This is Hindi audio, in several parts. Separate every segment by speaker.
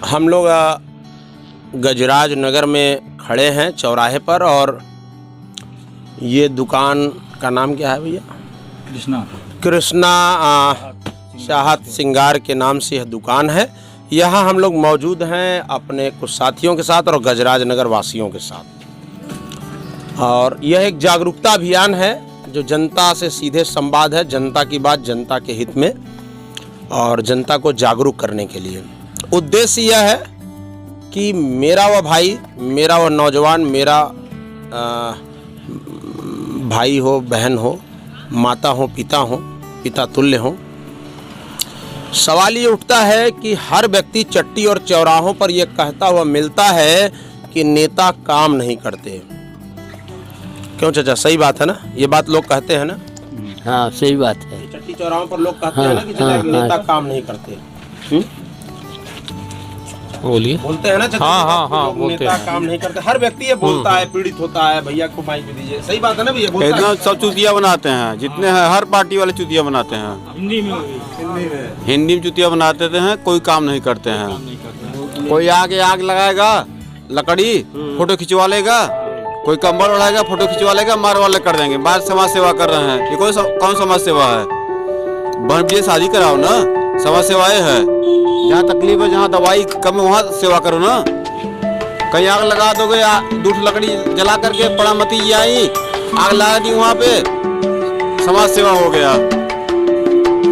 Speaker 1: हम लोग गजराज नगर में खड़े हैं चौराहे पर, और ये दुकान का नाम क्या है भैया? कृष्णा चाहत श्रृंगार के नाम से यह दुकान है। यहाँ हम लोग मौजूद हैं अपने कुछ साथियों के साथ और गजराज नगर वासियों के साथ, और यह एक जागरूकता अभियान है जो जनता से सीधे संवाद है, जनता की बात जनता के हित में और जनता को जागरूक करने के लिए। उद्देश्य यह है कि मेरा वह भाई, मेरा वह नौजवान, मेरा भाई हो, बहन हो, माता हो, पिता तुल्य हो। सवाल ये उठता है कि हर व्यक्ति चट्टी और चौराहों पर यह कहता हुआ मिलता है कि नेता काम नहीं करते। क्यों चाचा, सही बात है ना? ये बात लोग कहते हैं ना?
Speaker 2: हाँ सही बात है।
Speaker 1: चट्टी चौराहों पर लोग कहते हैं ना कि चाचा नेता काम नहीं करते।
Speaker 3: बोलिए।
Speaker 1: बोलते हैं ना चाचा?
Speaker 3: हाँ,
Speaker 1: बोलते नेता काम नहीं करते। हर व्यक्ति ये बोलता है, पीड़ित होता है, भैया को माइक दीजिए। सही बात है ना भैया? बोलता है।
Speaker 4: सब चुतिया बनाते हैं, जितने हैं हर पार्टी वाले चुतिया बनाते हैं। हिंदी में चुतिया बनाते हैं, कोई काम नहीं करते हैं। कोई आगे आग लगाएगा, लकड़ी फोटो खिंचवा लेगा, कोई कंबल उड़ाएगा, फोटो खिंचवा लेगा, मार वाले कर देंगे। बाहर समाज सेवा कर रहे हैं, ये कौन समाज सेवा है? बहन शादी कराओ ना, समाज सेवाएं है। जहाँ तकलीफ है, जहाँ दवाई कम है वहाँ सेवा करो ना। कहीं आग लगा दोगे, दूठ लकड़ी जला करके पड़ामती आई, आग लगा दी वहाँ पे, समाज सेवा हो गया।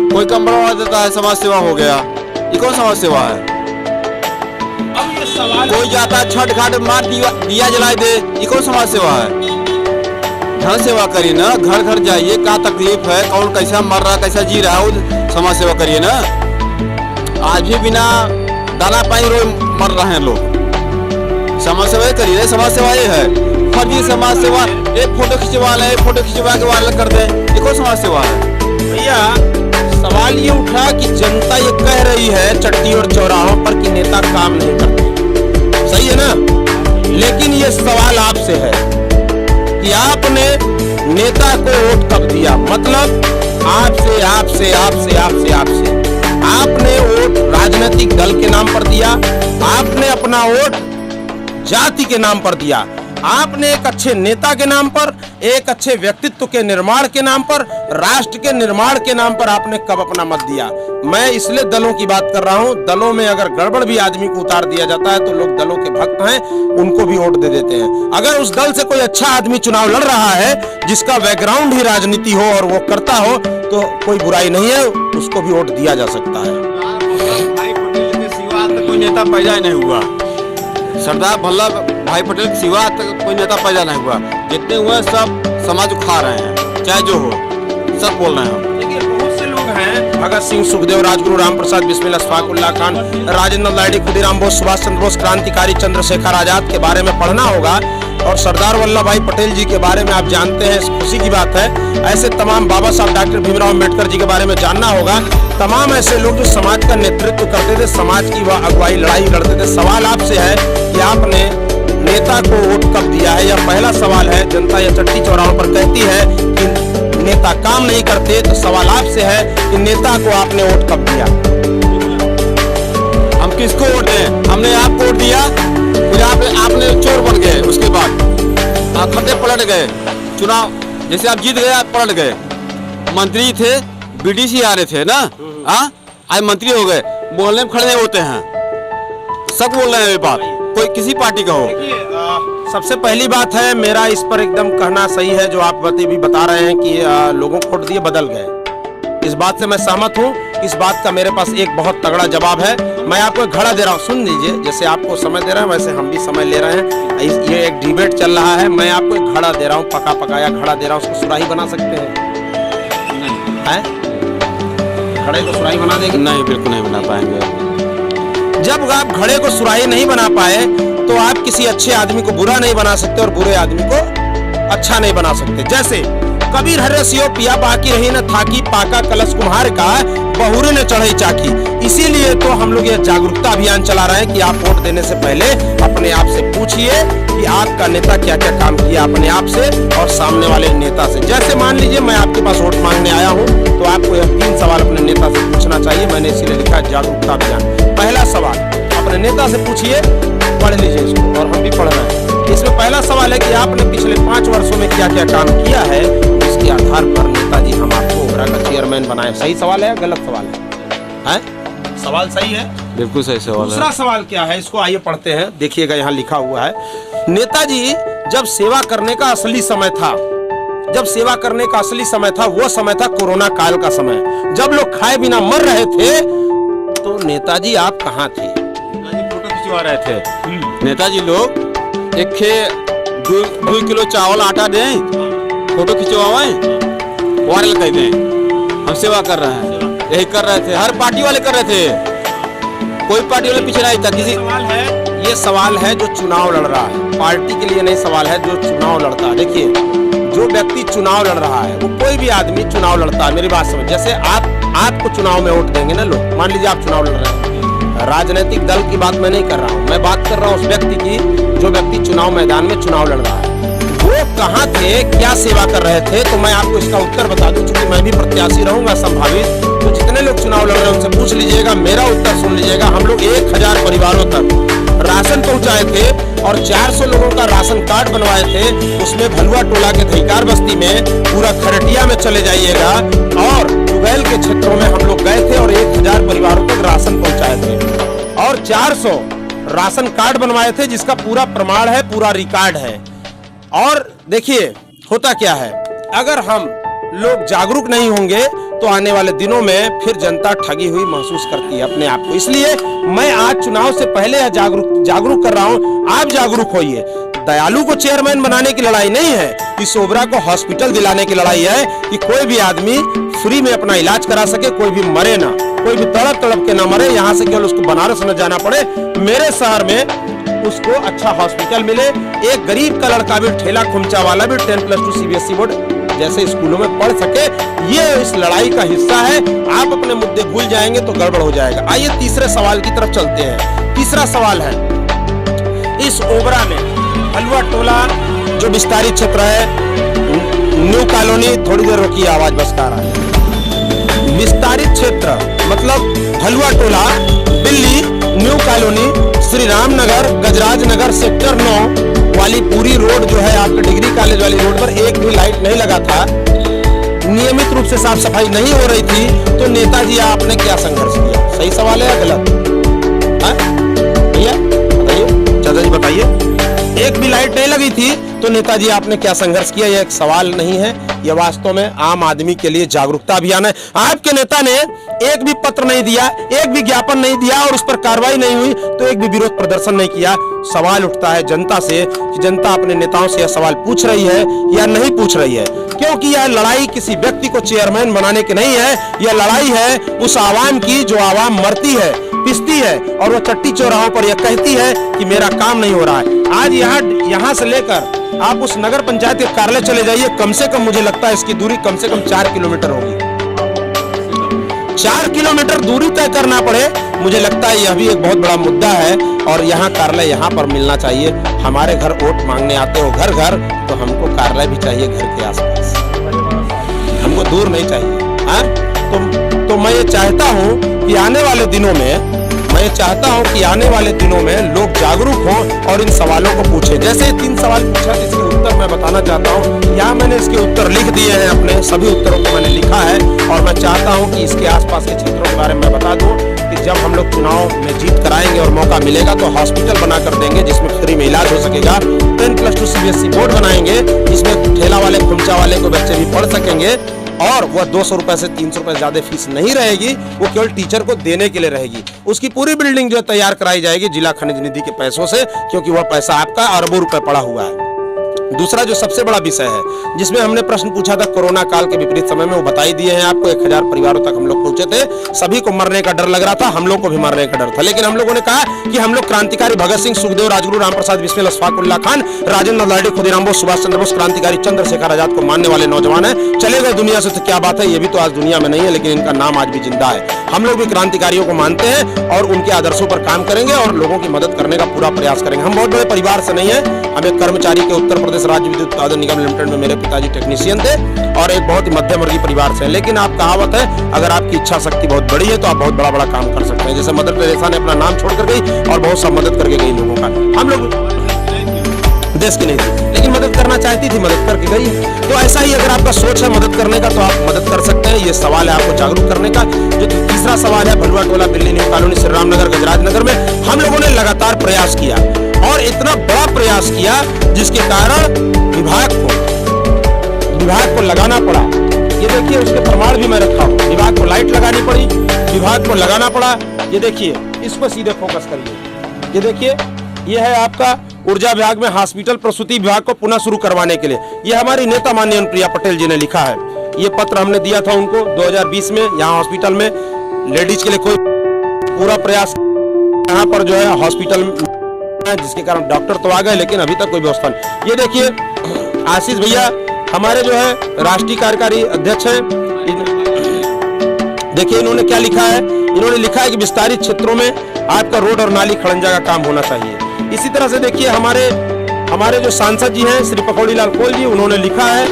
Speaker 4: कोई कंबल उड़ा देता है, समाज सेवा हो गया। ये कौन समाज सेवा है?
Speaker 1: अब ये सवाल
Speaker 4: कोई जाता है छठ घाट मार दिया जला दे, ये कौन समाज सेवा है? धन सेवा करिए ना, घर घर जाइए, क्या तकलीफ है, कौन कैसा मर रहा, कैसा जी रहा है, समाज सेवा करिए ना। आज भी बिना दाना पानी रोज मर रहे हैं लोग। समाज सेवा करिए, समाज सेवा ये है। फर्जी समाज सेवा, एक फोटो खिंचवा ले, फोटो खिंचवा के वायरल कर दे, ये कौन समाज सेवा है?
Speaker 1: भैया सवाल ये उठा कि जनता ये कह रही है चट्टी और चौराहों पर कि नेता काम नहीं करते। सही है ना? लेकिन ये सवाल आपसे है कि आपने नेता को वोट कब दिया? मतलब आपसे आपने वोट राजनीतिक दल के नाम पर दिया, आपने अपना वोट जाति के नाम पर दिया, आपने एक अच्छे नेता के नाम पर, एक अच्छे व्यक्तित्व के निर्माण के नाम पर, राष्ट्र के निर्माण के नाम पर आपने कब अपना मत दिया? मैं इसलिए दलों की बात कर रहा हूं। दलों में अगर गड़बड़ भी आदमी को उतार दिया जाता है तो लोग दलों के भक्त हैं, उनको भी वोट दे देते हैं। अगर उस दल से कोई अच्छा आदमी चुनाव लड़ रहा है, जिसका बैकग्राउंड ही राजनीति हो और वो करता हो, तो कोई बुराई नहीं है, उसको भी वोट दिया जा सकता है।
Speaker 4: भाई पटेल के सिवा तो कोई नेता पैदा नहीं हुआ। सरदार वल्लभ भाई पटेल के सिवा तक कोई नेता पैदा नहीं हुआ। जितने हुए सब समाज उखा रहे हैं, चाहे जो हो, सब बोल रहे हैं।
Speaker 1: देखिए बहुत से लोग हैं, भगत सिंह, सुखदेव, राजगुरु, राम प्रसाद बिस्मिल, अशफाक उल्लाह खान, राजेंद्र लाइडी, खुदीराम बोस, सुभाष चंद्र बोस, क्रांतिकारी चंद्रशेखर आजाद के बारे में पढ़ना होगा, और सरदार वल्लभ भाई पटेल जी के बारे में आप जानते हैं, खुशी की बात है। ऐसे तमाम बाबा साहब डॉक्टर भीमराव अम्बेडकर जी के बारे में जानना होगा। तमाम ऐसे लोग जो समाज का नेतृत्व करते थे, समाज की वह अगुवाई लड़ाई लड़ते थे। सवाल आपसे है कि आपने नेता को वोट कब दिया है? यह पहला सवाल है। जनता यह चट्टी चौराहों पर कहती है कि नेता काम नहीं करते, तो सवाल आपसे है कि नेता को आपने वोट कब दिया?
Speaker 4: हम किसको वोट दें? हमने आपको वोट दिया, फिर आपने चोर बन गए, उसके बाद आप खड्डे पलट गए। चुनाव जैसे आप जीत गए, आप पलट गए। मंत्री थे, बीडीसी आ रहे थे ना, आज मंत्री हो गए, बोलने में खड़े नहीं होते हैं। सब बोल रहे हैं ये बात, कोई किसी पार्टी का हो।
Speaker 1: सबसे पहली बात है, मेरा इस पर एकदम कहना सही है जो आप भी बता रहे हैं कि लोगों को वोट दिए बदल गए। इस बात से मैं सहमत हूँ। इस बात का मेरे पास एक बहुत तगड़ा जवाब है। मैं आपको घड़ा दे रहा हूँ, सुन लीजिए। जैसे आपको समय दे रहे हैं वैसे हम भी समय ले रहे हैं। ये एक डिबेट चल रहा है, मैं आपको एक घड़ा दे रहा हूँ, पका पकाया घड़ा दे रहा हूँ। उसको सुराही बना सकते हैं? घड़े को सुराही बना देंगे?
Speaker 4: नहीं, बिल्कुल नहीं बना पाएंगे।
Speaker 1: जब आप घड़े को सुराही नहीं बना पाए तो आप किसी अच्छे आदमी को बुरा नहीं बना सकते और बुरे आदमी को अच्छा नहीं बना सकते। जैसे कबीर हर्षियो पिया बाकी रही न थाकी, पाका कलश कुम्हार का बहुरे न चढ़ई चाकी। इसीलिए तो हम लोग ये जागरूकता अभियान चला रहे हैं कि आप वोट देने से पहले अपने आप से पूछिए कि आपका नेता क्या क्या काम किया, अपने आप से और सामने वाले नेता से। जैसे मान लीजिए मैं आपके पास वोट मांगने आया हूँ तो आपको यह 3 सवाल अपने नेता से पूछना चाहिए। मैंने इसीलिए लिखा जागरूकता अभियान। पहला सवाल, अपने नेता से पूछिए, पढ़ लीजिए इसको, और हम भी पढ़ रहे हैं। इसमें पहला सवाल है कि आपने पिछले 5 वर्षों में क्या क्या काम किया है, इसके आधार पर नेताजी हम आपको ओबरा का चेयरमैन बनाए। सही सवाल है या गलत सवाल है? सवाल सही है,
Speaker 4: बिल्कुल सही सवाल है।
Speaker 1: दूसरा सवाल क्या है, इसको आइए पढ़ते हैं। देखिएगा यहाँ लिखा हुआ है, नेताजी जब सेवा करने का असली समय था, जब सेवा करने का असली समय था, वो समय था कोरोना काल का समय, जब लोग खाए बिना मर रहे थे, तो नेताजी आप कहाँ थे?
Speaker 4: फोटो खिंचवा रहे थे नेताजी लोग। 2 किलो चावल आटा दें, फोटो खिंचवाएं, वायरल कर दें, हम सेवा कर रहे हैं। यही कर रहे थे, हर पार्टी वाले कर रहे थे, कोई पार्टी वाले पीछे नहीं था किसी।
Speaker 1: सवाल है, ये सवाल है जो चुनाव लड़ रहा है, पार्टी के लिए नहीं सवाल है, जो चुनाव लड़ता है। देखिए, जो व्यक्ति चुनाव लड़ रहा है, वो कोई भी आदमी चुनाव लड़ता है, मेरी बात समझ। जैसे आपको चुनाव में वोट देंगे ना लोग, मान लीजिए आप चुनाव लड़ रहे हैं, राजनीतिक दल की बात मैं नहीं कर रहा हूँ, मैं बात कर रहा हूँ उस व्यक्ति की, जो व्यक्ति चुनाव मैदान में चुनाव लड़ रहा है। वो कहाँ थे, क्या सेवा कर रहे थे, तो मैं आपको इसका उत्तर बता दूं, क्योंकि मैं भी प्रत्याशी रहूंगा संभावित। तो जितने लोग चुनाव लड़ रहे हैं उनसे पूछ लीजिएगा, मेरा उत्तर सुन लीजिएगा। हम लोग 1000 परिवारों तक राशन पहुंचाए थे और 400 लोगों का राशन कार्ड बनवाए थे। उसमें भलुआ टोला के धईकार बस्ती में, पूरा खरटिया में चले जाइएगा, और जुगैल के क्षेत्रों में हम लोग गए थे और 1000 परिवारों तक राशन पहुंचाए थे और 400 राशन कार्ड बनवाए थे, जिसका पूरा प्रमाण है, पूरा रिकॉर्ड है। और देखिए होता क्या है, अगर हम लोग जागरूक नहीं होंगे तो आने वाले दिनों में फिर जनता ठगी हुई महसूस करती है अपने आप को। इसलिए मैं आज चुनाव से पहले जागरूक कर रहा हूं, आप जागरूक होइए। दयालु को चेयरमैन बनाने की लड़ाई नहीं है, इस ओबरा को हॉस्पिटल दिलाने की लड़ाई है, कि कोई भी आदमी फ्री में अपना इलाज करा सके, कोई भी मरे ना, कोई भी तड़प के ना मरे, यहाँ से केवल उसको बनारस न जाना पड़े, मेरे शहर में उसको अच्छा हॉस्पिटल मिले, एक गरीब का लड़का भी, ठेला खुमचा वाला भी 10+2 CBSE बोर्ड जैसे स्कूलों में पढ़ सके। ये इस लड़ाई का हिस्सा है। आप अपने मुद्दे भूल जाएंगे तो गड़बड़ हो जाएगा। आइए तीसरे सवाल की तरफ चलते हैं। तीसरा सवाल है, इस ओबरा में भलुआ टोला जो विस्तारित क्षेत्र है, न्यू कॉलोनी, थोड़ी देर रोकिए, आवाज बस आ रहा है। विस्तारित क्षेत्र मतलब भलुआ टोला, दिल्ली, न्यू कॉलोनी, श्री राम नगर, गजराज नगर, सेक्टर 9 वाली पूरी रोड जो है आपके डिग्री कॉलेज वाली रोड पर एक भी लाइट नहीं लगा था, नियमित रूप से साफ सफाई नहीं हो रही थी, तो नेताजी आपने क्या संघर्ष किया? सही सवाल है या गलत? भैया बताइए, चाचा जी बताइए। एक भी लाइट नहीं लगी थी तो नेताजी आपने क्या संघर्ष किया? यह एक सवाल नहीं है, यह वास्तव में आम आदमी के लिए जागरूकता अभियान है। आपके नेता ने एक भी पत्र नहीं दिया, एक भी ज्ञापन नहीं दिया और उस पर कार्रवाई नहीं हुई, तो एक भी विरोध प्रदर्शन नहीं किया। सवाल उठता है जनता से कि जनता अपने नेताओं से यह सवाल पूछ रही है या नहीं पूछ रही है, क्योंकि यह लड़ाई किसी व्यक्ति को चेयरमैन बनाने की नहीं है, यह लड़ाई है उस आवाम की, जो आवाम मरती है, पिसती है, और वो चट्टी चौराहों पर यह कहती है कि मेरा काम नहीं हो रहा है। आज यहाँ से लेकर आप उस नगर पंचायत के कार्यालय चले जाइए, कम से कम मुझे लगता है इसकी दूरी कम से कम 4 किलोमीटर होगी। 4 किलोमीटर दूरी तय करना पड़े, मुझे लगता है यह भी एक बहुत बड़ा मुद्दा है। और यहाँ कार्यालय यहाँ पर मिलना चाहिए। हमारे घर वोट मांगने आते हो घर घर, तो हमको कार्यालय भी चाहिए घर के आसपास, हमको दूर नहीं चाहिए। हाँ, तो मैं ये चाहता हूँ कि आने वाले दिनों में लोग जागरूक हों और इन सवालों को पूछें। जैसे 3 सवाल पूछा, इसके उत्तर मैं बताना चाहता हूँ। यहाँ मैंने इसके उत्तर लिख दिए हैं, अपने सभी उत्तरों को मैंने लिखा है, और मैं चाहता हूँ कि इसके आसपास के क्षेत्रों के बारे में बता दूँ कि जब हम लोग चुनाव में जीत कराएंगे और मौका मिलेगा तो हॉस्पिटल बना कर देंगे जिसमें फ्री में इलाज हो सकेगा। 10+2 CBSE बोर्ड बनाएंगे जिसमें ठेला वाले, खुमचा वाले को बच्चे भी पढ़ सकेंगे, और वह 200 रुपए से 300 रुपए ज्यादा फीस नहीं रहेगी, वो केवल टीचर को देने के लिए रहेगी। उसकी पूरी बिल्डिंग जो तैयार कराई जाएगी जिला खनिज निधि के पैसों से, क्योंकि वह पैसा आपका अरबों रुपए पड़ा हुआ है। दूसरा जो सबसे बड़ा विषय है, जिसमें हमने प्रश्न पूछा था कोरोना काल के विपरीत समय में, वो बता ही दिए हैं आपको। 1000 परिवारों तक हम लोग पहुंचे थे, सभी को मरने का डर लग रहा था, हम लोग को भी मरने का डर था, लेकिन हम लोगों ने कहा कि हम लोग क्रांतिकारी भगत सिंह, सुखदेव, राजगुरु, रामप्रसाद बिस्मिल, अशफाक उल्लाह खान, राजेंद्र लाडी, खुदीराम बोस, सुभाष चंद्र बोस, क्रांतिकारी चंद्रशेखर आजाद को मानने वाले नौजवान हैं। चले गए दुनिया से तो क्या बात है, ये भी तो आज दुनिया में नहीं है, लेकिन इनका नाम आज भी जिंदा है। हम लोग भी क्रांतिकारियों को मानते हैं और उनके आदर्शों पर काम करेंगे और लोगों की मदद करने का पूरा प्रयास करेंगे। हम बहुत बड़े परिवार से नहीं है, हम एक कर्मचारी के उत्तर प्रदेश 10 राज्य विद्युत उत्पादन निगम लिमिटेड में मेरे पिताजी टेक्नीशियन थे और एक बहुत ही मध्यम वर्गीय परिवार से। लेकिन आप कहावत है, अगर आपकी इच्छा शक्ति बहुत बड़ी है तो आप बहुत बड़ा बड़ा काम कर सकते हैं। जैसे मदर टेरेसा ने अपना नाम छोड़कर गई और बहुत सा मदद करके गई लोगों का। हम लोग देश की नहीं थी, लेकिन मदद करना चाहती थी, मदद करके गई। तो ऐसा ही अगर आपका सोच है मदद करने का तो आप मदद कर सकते हैं। ये सवाल है आपको जागरूक करने का। जो तीसरा सवाल है, भलुआ टोला, बिल्ली न्यू कॉलोनी, श्री राम नगर, गजराज नगर में हम लोगों ने लगातार प्रयास किया और इतना बड़ा प्रयास किया जिसके कारण विभाग को लगाना पड़ा। ये देखिए, उसके प्रमाण भी मैं रखा हूँ। विभाग को लाइट लगानी पड़ी, विभाग को लगाना पड़ा। ये देखिए, इसको सीधे फोकस करिए। ये देखिए, ये है आपका ऊर्जा विभाग में हॉस्पिटल प्रसूति विभाग को पुनः शुरू करवाने के लिए। ये हमारी नेता माननीय अनुप्रिया पटेल जी ने लिखा है। ये पत्र हमने दिया था उनको 2020 में। यहाँ हॉस्पिटल में लेडीज के लिए कोई पूरा प्रयास, यहाँ पर जो है हॉस्पिटल जिसके कारण डॉक्टर तो आ गए लेकिन अभी तक कोई व्यवस्था नहीं। ये देखिए, आशीष भैया हमारे जो है राष्ट्रीय कार्यकारी अध्यक्ष हैं। देखिए इन्होंने क्या लिखा है। इन्होंने लिखा है कि विस्तारित क्षेत्रों में आपका रोड और नाली खड़ंजा का काम होना चाहिए। इसी तरह से देखिए, हमारे जो सांसद जी हैं श्री पकौड़ी लाल कोल जी, उन्होंने लिखा है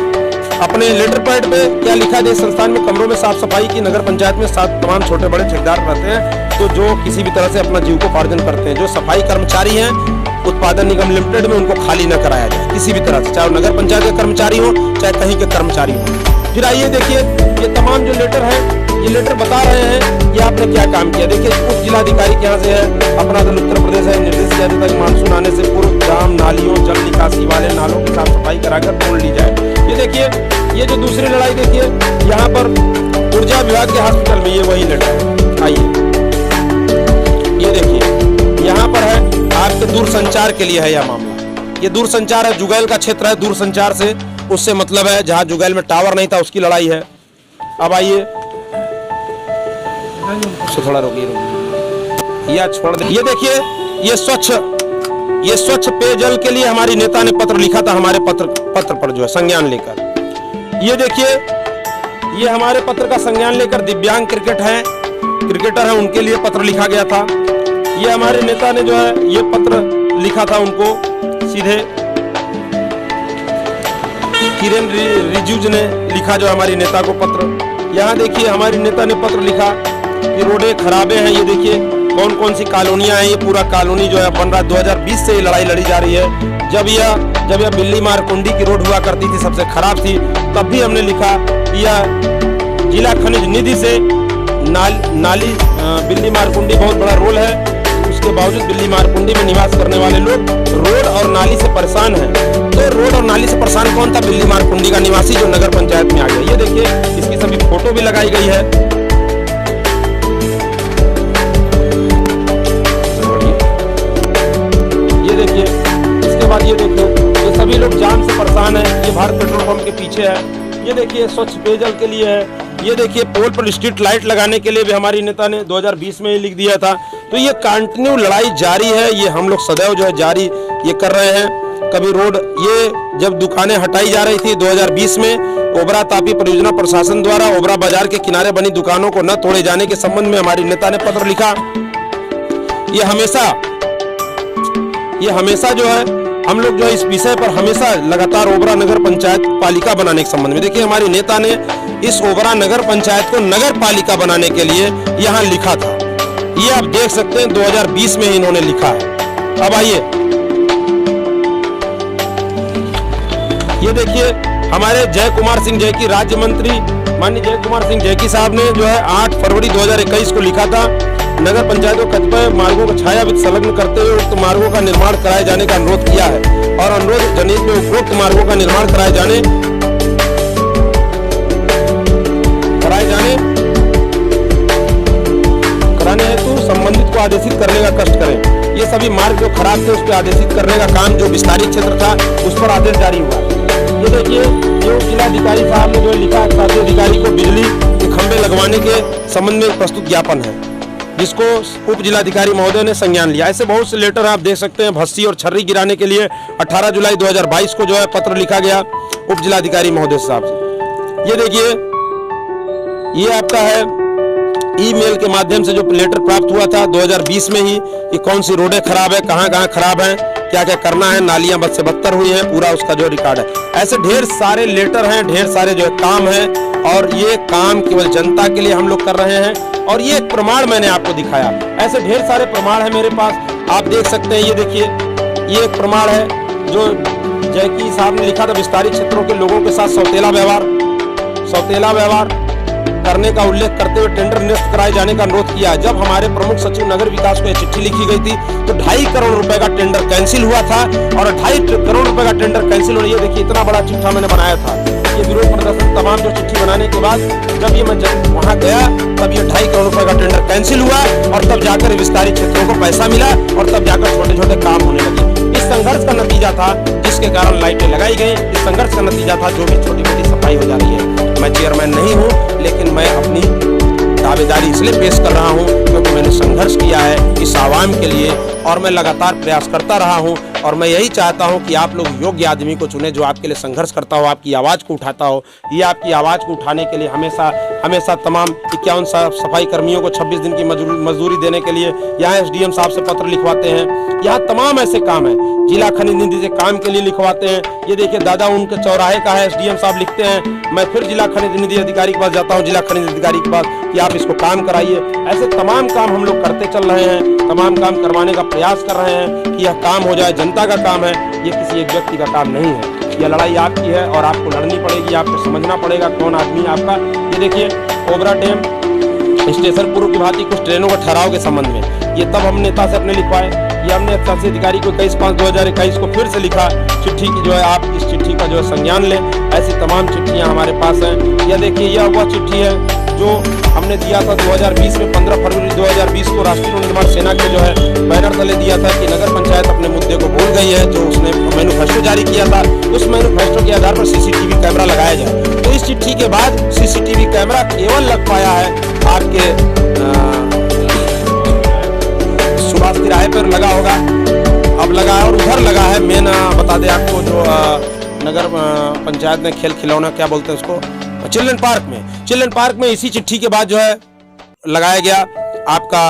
Speaker 1: अपने लेटर पैड पे, क्या लिखा है, संस्थान में कमरों में साफ सफाई की। नगर पंचायत में 7 तमाम छोटे बड़े ठेकेदार रहते हैं तो जो किसी भी तरह से अपना जीविकोपार्जन करते हैं। जो सफाई कर्मचारी हैं उत्पादन निगम लिमिटेड में, उनको खाली न कराया जाए किसी भी तरह से, चाहे नगर पंचायत के कर्मचारी हो चाहे कहीं के कर्मचारी हो। फिर आइए देखिए, ये तमाम जो लेटर है, ये लेटर बता रहे हैं ये आपने क्या काम किया। देखिए, उप जिलाधिकारी के यहाँ से है, अपना दल उत्तर प्रदेश है, निर्देश किया जाता है कि मानसून आने से पूर्व जाम, नालियों, जल निकासी वाले नालों की साफ सफाई कराकर तोड़ ली जाए। ये देखिए, ये जो दूसरी लड़ाई देखिए, यहाँ पर ऊर्जा विभाग के हॉस्पिटल में, ये वही लेटर है। आइए ये देखिए, यहाँ पर है आपके दूरसंचार के लिए है यह मामला। ये दूरसंचार है, जुगैल का क्षेत्र है, दूरसंचार से उससे मतलब है जहाँ जुगैल में टावर नहीं था उसकी लड़ाई है। अब आइए, थोड़ा रोकिए या छोड़ दे। ये देखिए, ये स्वच्छ पेयजल के लिए हमारी नेता ने पत्र लिखा था, हमारे पत्र पर जो है संज्ञान लेकर। ये देखिए, ये हमारे पत्र का संज्ञान लेकर दिव्यांग क्रिकेटर है उनके लिए पत्र लिखा गया था। ये हमारे नेता ने जो है ये पत्र लिखा था उनको सीधे, किरण रिजिजू ने लिखा जो हमारी नेता को पत्र। यहाँ देखिए, हमारी नेता ने पत्र लिखा कि रोडें खराबे हैं। ये देखिए कौन कौन सी कॉलोनियां हैं, ये पूरा कॉलोनी जो है बन रहा है। 2020 से ये लड़ाई लड़ी जा रही है। जब यह बिल्ली मारकुंडी की रोड हुआ करती थी, सबसे खराब थी, तब भी हमने लिखा कि यह जिला खनिज निधि से नाली बिल्ली मारकुंडी बहुत बड़ा रोल है। उसके बावजूद बिल्ली मारकुंडी में निवास करने वाले लोग रोड और नाली से परेशान हैं। तो रोड और नाली से परेशान कौन था? बिल्ली मारकुंडी का निवासी जो नगर पंचायत में आ गया। ये देखिए, इसकी सभी फोटो भी लगाई गई है। ये देखिए, इसके बाद ये देखिए, ये सभी लोग जाम से परेशान हैं। ये भारत पेट्रोल पंप के पीछे है। ये देखिए, स्वच्छ पेयजल के लिए है। ये देखिए, पोल पर स्ट्रीट लाइट लगाने के लिए भी हमारी नेता ने 2020 में ही लिख दिया था। तो ये कंटिन्यू लड़ाई जारी है। ये हम लोग सदैव जो है जारी ये कर रहे हैं। कभी रोड, ये जब दुकानें हटाई जा रही थी 2020 में, ओबरा तापी परियोजना प्रशासन द्वारा ओबरा बाजार के किनारे बनी दुकानों को न तोड़े जाने के संबंध में हमारी नेता ने पत्र लिखा। ये हमेशा जो है हम लोग जो है इस विषय पर हमेशा लगातार ओबरा नगर पंचायत पालिका बनाने के संबंध में, देखिए हमारी नेता ने इस ओबरा नगर पंचायत को नगर पालिका बनाने के लिए यहाँ लिखा था। ये आप देख सकते हैं 2020 में इन्होंने लिखा है। अब आइए, ये देखिए, हमारे जय कुमार सिंह जैकी राज्य मंत्री माननीय जय कुमार सिंह जैकी साहब ने जो है 8 फरवरी 2021 को लिखा था, नगर पंचायत को कतिपय मार्गों को छायावित संलग्न करते हुए उक्त मार्गों का निर्माण कराए जाने का अनुरोध किया है और अनुरोध जनहित में उपरोक्त मार्गों का निर्माण कराए कराने हेतु संबंधित को आदेशित करने का कष्ट करें। ये सभी मार्ग जो खराब थे उस पर आदेशित करने का काम जो विस्तारित क्षेत्र था उस पर आदेश जारी हुआ। ये देखिए, जो जिलाधिकारी साहब ने जो लिखा, अधिकारी को बिजली के खंभे लगवाने के संबंध में प्रस्तुत ज्ञापन है जिसको उप जिलाधिकारी महोदय ने संज्ञान लिया। ऐसे बहुत से लेटर आप देख सकते हैं। भस्सी और छर्री गिराने के लिए 18 जुलाई 2022 को जो है पत्र लिखा गया उप जिलाधिकारी महोदय साहब से। ये देखिए, ये आपका है ईमेल के माध्यम से जो लेटर प्राप्त हुआ था 2020 में ही कि कौन सी रोडें खराब है, कहाँ खराब है, क्या क्या करना है, नालियां बद से बदतर हुई हैं, पूरा उसका जो रिकॉर्ड है। ऐसे ढेर सारे लेटर हैं, ढेर सारे जो काम है, और ये काम केवल जनता के लिए हम लोग कर रहे हैं। और ये एक प्रमाण मैंने आपको दिखाया, ऐसे ढेर सारे प्रमाण है मेरे पास, आप देख सकते हैं। ये देखिए, ये एक प्रमाण है जो जैकी साहब ने लिखा था, विस्तारित क्षेत्रों के लोगों के साथ सौतेला व्यवहार करने का उल्लेख करते हुए टेंडर निरस्त कराए जाने का अनुरोध किया। जब हमारे प्रमुख सचिव नगर विकास को यह चिट्ठी लिखी गई थी तो 2.5 करोड़ रुपए का टेंडर कैंसिल हुआ था, और 2.5 करोड़ रुपए का टेंडर कैंसिल हो रही है। देखिए, इतना बड़ा चिट्ठा मैंने बनाया था। ये विरोध प्रदर्शन तमाम जो चिट्ठी बनाने के बाद जब ये मैं वहां गया तब ये 2.5 करोड़ रुपए का टेंडर कैंसिल हुआ, और तब जाकर विस्तारित क्षेत्रों को पैसा मिला, और तब जाकर छोटे छोटे काम होने लगे। इस संघर्ष का नतीजा था जिसके कारण लाइटें लगाई गई। इस संघर्ष का नतीजा था जो भी छोटी मोटी सफाई हो जा रही है। मैं चेयरमैन नहीं हूँ, लेकिन मैं अपनी दावेदारी इसलिए पेश कर रहा हूँ क्योंकि मैंने संघर्ष किया है इस आवाम के लिए, और मैं लगातार प्रयास करता रहा हूँ। और मैं यही चाहता हूँ कि आप लोग योग्य आदमी को चुने जो आपके लिए संघर्ष करता हो, आपकी आवाज़ को उठाता हो। ये आपकी आवाज़ को उठाने के लिए हमेशा तमाम 51 सफाई कर्मियों को 26 दिन की मजदूरी देने के लिए यहाँ एसडीएम साहब से पत्र लिखवाते हैं। यहाँ तमाम ऐसे काम है, जिला खनिज निधि से काम के लिए लिखवाते हैं। ये देखिए, दादा उनके चौराहे का है, एसडीएम साहब लिखते हैं, मैं फिर जिला खनिज निधि अधिकारी के पास जाता हूँ, जिला खनिज अधिकारी के पास, कि आप इसको काम कराइए। ऐसे तमाम काम हम लोग करते चल रहे हैं, तमाम काम करवाने का प्रयास कर रहे हैं कि यह काम हो जाए। जनता का काम है, ये किसी एक व्यक्ति का काम नहीं है। यह लड़ाई आपकी है और आपको लड़नी पड़ेगी, आपको समझना पड़ेगा कौन आदमी है आपका। ये देखिए, कोबरा डैम स्टेशन पूर्व की भांति कुछ ट्रेनों का ठहराव के संबंध में, ये तब हम नेता से अपने लिखवाए। ये हमने तहसील अधिकारी को 21/5/2021 को फिर से लिखा चिट्ठी की जो है आप इस चिट्ठी का जो है संज्ञान लें। ऐसी तमाम चिट्ठियां हमारे पास हैं। यह देखिए, यह वह चिट्ठी है जो हमने दिया था 2020 में, 15 फरवरी 2020 को राष्ट्रीय निर्माण सेना के जो है बैनर तले दिया था कि नगर पंचायत अपने मुद्दे को भूल गई है। जो उसने मैनिफेस्टो जारी किया था, उस मैनिफेस्टो के आधार पर सीसीटीवी कैमरा लगाया जाए। तो इस चिट्ठी के बाद सीसीटीवी कैमरा केवल लग पाया है आपके सुभाष तिराहे पर लगा होगा, अब लगा है, और उधर लगा है मेन बता दें आपको, जो नगर पंचायत ने खेल खिलौना क्या बोलते हैं उसको, चिल्ड्रन पार्क में इसी चिट्ठी के बाद जो है लगाया गया आपका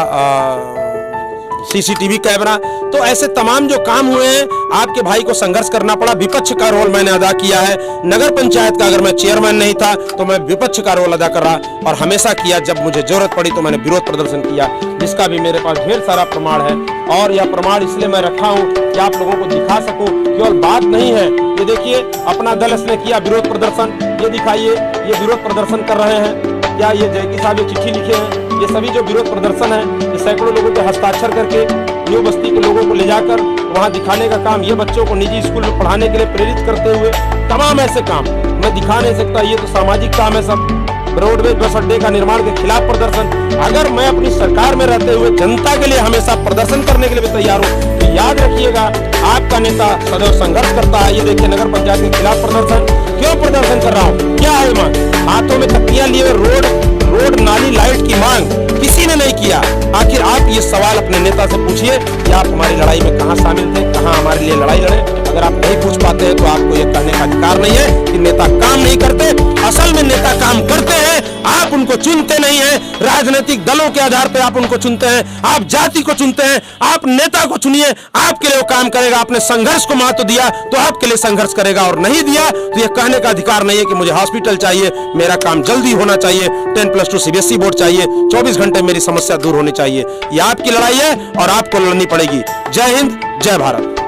Speaker 1: सीसीटीवी कैमरा। तो ऐसे तमाम जो काम हुए हैं, आपके भाई को संघर्ष करना पड़ा, विपक्ष का रोल मैंने अदा किया है। नगर पंचायत का अगर मैं चेयरमैन नहीं था तो मैं विपक्ष का रोल अदा कर रहा, और हमेशा किया। जब मुझे जरूरत पड़ी तो मैंने विरोध प्रदर्शन किया, जिसका भी मेरे पास ढेर सारा प्रमाण है। और यह प्रमाण इसलिए मैं रखा हूँ कि आप लोगों को दिखा सकूं, केवल बात नहीं है। ये देखिए, अपना दल इसने किया विरोध प्रदर्शन, ये दिखाइए, ये विरोध प्रदर्शन कर रहे हैं क्या? ये जैकी साहब ये चिट्ठी लिखे हैं, ये सभी जो विरोध प्रदर्शन है, ये सैकड़ों लोगों के हस्ताक्षर करके न्यू बस्ती के लोगों को ले जाकर वहाँ दिखाने का काम, ये बच्चों को निजी स्कूल में पढ़ाने के लिए प्रेरित करते हुए तमाम ऐसे काम मैं दिखा नहीं सकता। ये तो सामाजिक काम है सब। रोडवेज बस अड्डे का निर्माण के खिलाफ प्रदर्शन। अगर मैं अपनी सरकार में रहते हुए जनता के लिए हमेशा प्रदर्शन करने के लिए भी तैयार हूँ, तो याद रखिएगा आपका नेता सदैव संघर्ष करता है। ये देखिए, नगर पंचायत के खिलाफ प्रदर्शन। क्यों प्रदर्शन कर रहा हूँ? क्या है मांग? हाथों में तख्तियां लिए रोड नाली लाइट की मांग किसी ने नहीं किया। आखिर आप ये सवाल अपने नेता से पूछिए कि आप हमारी लड़ाई में कहाँ शामिल थे, कहाँ हमारे लिए लड़ाई लड़े। अगर आप नहीं पूछ पाते हैं तो आपको ये कहने का अधिकार नहीं है कि नेता काम नहीं करते। असल में नेता काम करते हैं, आप उनको चुनते नहीं हैं। राजनीतिक दलों के आधार पर आप उनको चुनते हैं, आप जाति को चुनते हैं। आप नेता को चुनिए, आपके लिए वो काम करेगा। आपने संघर्ष को महत्व दिया तो आपके लिए संघर्ष करेगा, और नहीं दिया तो ये कहने का अधिकार नहीं है कि मुझे हॉस्पिटल चाहिए, मेरा काम जल्दी होना चाहिए, 10+2 सीबीएसई बोर्ड चाहिए, 24 घंटे मेरी समस्या दूर होनी चाहिए। ये आपकी लड़ाई है और आपको लड़नी पड़ेगी। जय हिंद, जय भारत।